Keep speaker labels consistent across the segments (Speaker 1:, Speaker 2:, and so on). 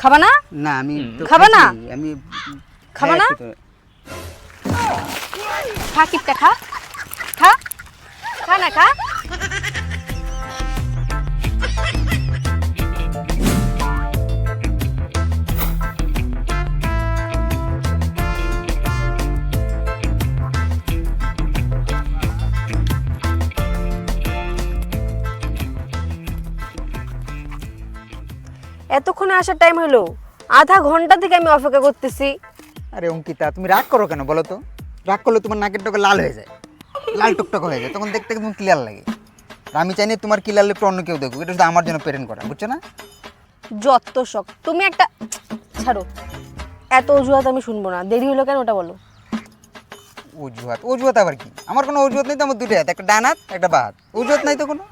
Speaker 1: খাবা না?
Speaker 2: না আমি
Speaker 1: খাবা না?
Speaker 2: আমি
Speaker 1: খাবা না? খা কিপটা খা খা খা না খা। এতক্ষণে আসার টাইম হলো, আধা ঘন্টা থেকে আমি অপেক্ষা করতেছি।
Speaker 2: আরে অঙ্কিতা তুমি রাগ করো কেন বলো তো? রাগ করলে তোমার নাকের টকে লাল হয়ে যায়, লাল টকটক হয়ে যায়, তখন দেখতে একদম ক্লিয়ার লাগে। আর আমি চাই না তোমার ক্লিয়ার লিপটা অন্য কেউ দেখুক, এটা শুধু আমার জন্য প্রেরণ করা, বুঝছো না?
Speaker 1: যত শখ তুমি একটা ছাড়ো, এত অজুহাত আমি শুনবো না। দেরি হলো কেন ওটা বলো।
Speaker 2: অজুহাত? অজুহাত আবার কি? আমার কোনো অজুহাত নেই তো, আমার দুটো হাত, একটা ডান হাত একটা বাঁ হাত, অজুহাত নাই তো কোনো।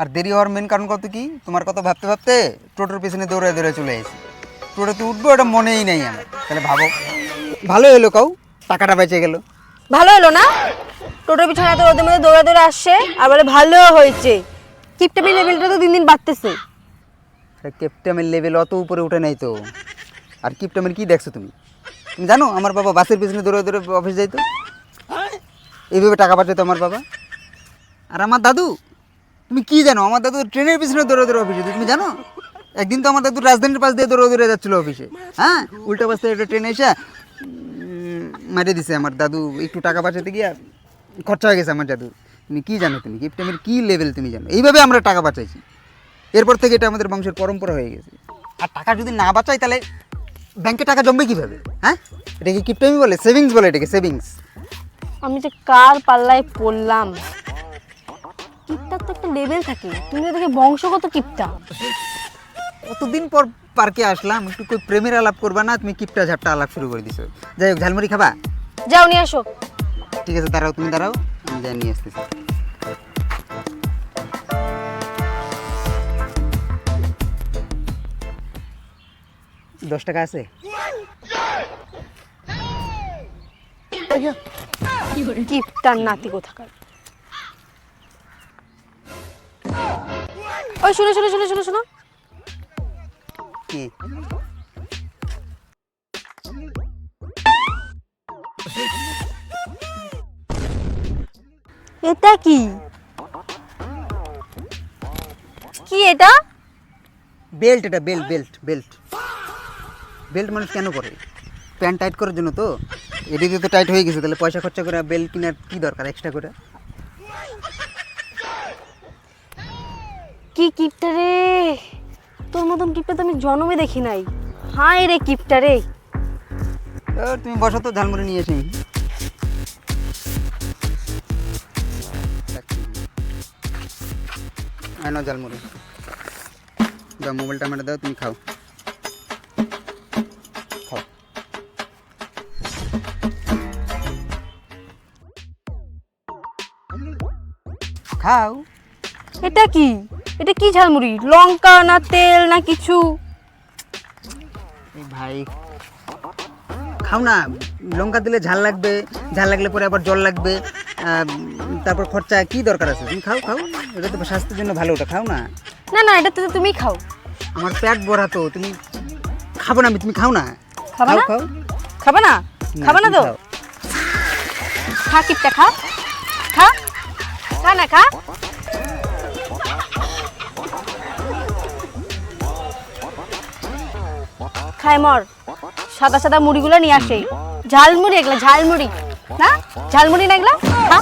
Speaker 2: আর দেরি হওয়ার মেন কারণ কত কি, তোমার কথা ভাবতে ভাবতে টোটোর পেছনে দৌড়ে দৌড়ে চলে এসেছি। টোটোতে উঠবো এটা মনেই নেই আমার। তাহলে ভাবো, ভালো হলো কাউ, টাকাটা বেঁচে গেল।
Speaker 1: ভালো হলো না? টোটোর পিছনে এত রোদের মধ্যে দৌড়ে দৌড়ে আসছে আর বলে ভালো হয়েছে। কিপটামি লেভেলটা তো দিন দিন বাড়তেছে।
Speaker 2: কিপটামের লেভেল অত উপরে উঠে নাই তো। আর কিপটামের কি দেখছো তুমি? তুমি জানো আমার বাবা বাসের পিছনে দৌড়ে দৌড়ে অফিস যাইতো, এইভাবে টাকা পাঠাতো আমার বাবা। আর আমার দাদু, তুমি কি জানো, আমার দাদু ট্রেনের পিছনে দৌড়ে দৌড়ে অফিসে যেত, তুমি জানো? একদিন তো আমার দাদু রাজধানীর পাশ দিয়ে দৌড়ে দৌড়ে যাচ্ছিলো অফিসে, হ্যাঁ, উল্টা পাশ থেকে একটা ট্রেন এসে মারিয়ে দিছে। আমার দাদু একটু টাকা পাঠাতে গিয়ে খরচা হয়ে গেছে আমার দাদু। তুমি কি জানো, তুমি কিপটামের কি লেভেল তুমি জানো? এইভাবে আমরা টাকা বাঁচাইছি, এরপর থেকে এটা আমাদের বংশের পরম্পরা হয়ে গেছে। আর টাকা যদি না বাঁচাই তাহলে ব্যাংকে টাকা জমবে কীভাবে? হ্যাঁ, এটাকে কিপটামি বলে? সেভিংস বলে এটাকে, সেভিংস।
Speaker 1: আমি যে কার পাল্লায় পড়লাম। কিপটার তো একটা লেভেল থাকে, তুমি দেখে বংশগত কিপটা।
Speaker 2: কতদিন পর পার্কে আসলাম, একটু কই প্রেমের আলাপ করবা না, তুমি কিপটা ঝাপটা আলাপ শুরু করে দিছো। যাই হোক, ঝালমুড়ি খাবা?
Speaker 1: যাও নিয়ে আসো।
Speaker 2: ঠিক আছে, দাঁড়াও, তুমি দাঁড়াও, আমি যাই নিয়ে আসতেছি। $10 আছে?
Speaker 1: কিপটার নাতি কোথাকার। ওই শুনো শুনো শুনো শুনো শুনো,
Speaker 2: কি?
Speaker 1: এটা কি? কি এটা?
Speaker 2: বেল্ট, এটা বেল্ট, বেল্ট বেল্ট বেল্ট মানুষ কেন করে? প্যান্ট টাইট করার জন্য তো। এদিকে তো টাইট হয়ে গেছে, তাহলে পয়সা খরচা করে বেল্ট কেনার কি দরকার এক্সট্রা করে?
Speaker 1: কি কিপটা রে, তোর মতন কিপটা তো আমি জন্মে দেখি নাই। হায় রে কিপটা রে।
Speaker 2: তুমি বসো তো, ঝালমুড়ি নিয়ে এসে। নাও ঝালমুড়ি, দাও, মোবাইলটা আমার দাও, তুমি খাও। খাও। খাও।
Speaker 1: এটা কি? এটা কি ঝালমুড়ি? লঙ্কা না তেল না কিছু?
Speaker 2: ভাই খাও না, লঙ্কা দিলে ঝাল লাগবে, ঝাল লাগলে পরে আবার জল লাগবে, তারপর খরচা, কি দরকার আছে? তুমি খাও, খাও, এটা তো স্বাস্থ্যের জন্য ভালো, ওটা খাও না।
Speaker 1: না না, এটা তো তুমি খাও।
Speaker 2: আমার পেট ভরা তো, তুমি খাবো না আমি, তুমি খাও না।
Speaker 1: খাবা
Speaker 2: খাও
Speaker 1: না?
Speaker 2: খাও।
Speaker 1: খাবা না? খাবা না তো?
Speaker 2: তুমি খাও।
Speaker 1: খা কিপটা খা খা খা না খা। খাই মর, সাদা সাদা মুড়িগুলো নিয়ে আসে। ঝালমুড়ি এগুলা, ঝালমুড়ি না? ঝালমুড়ি না এগুলা? খা।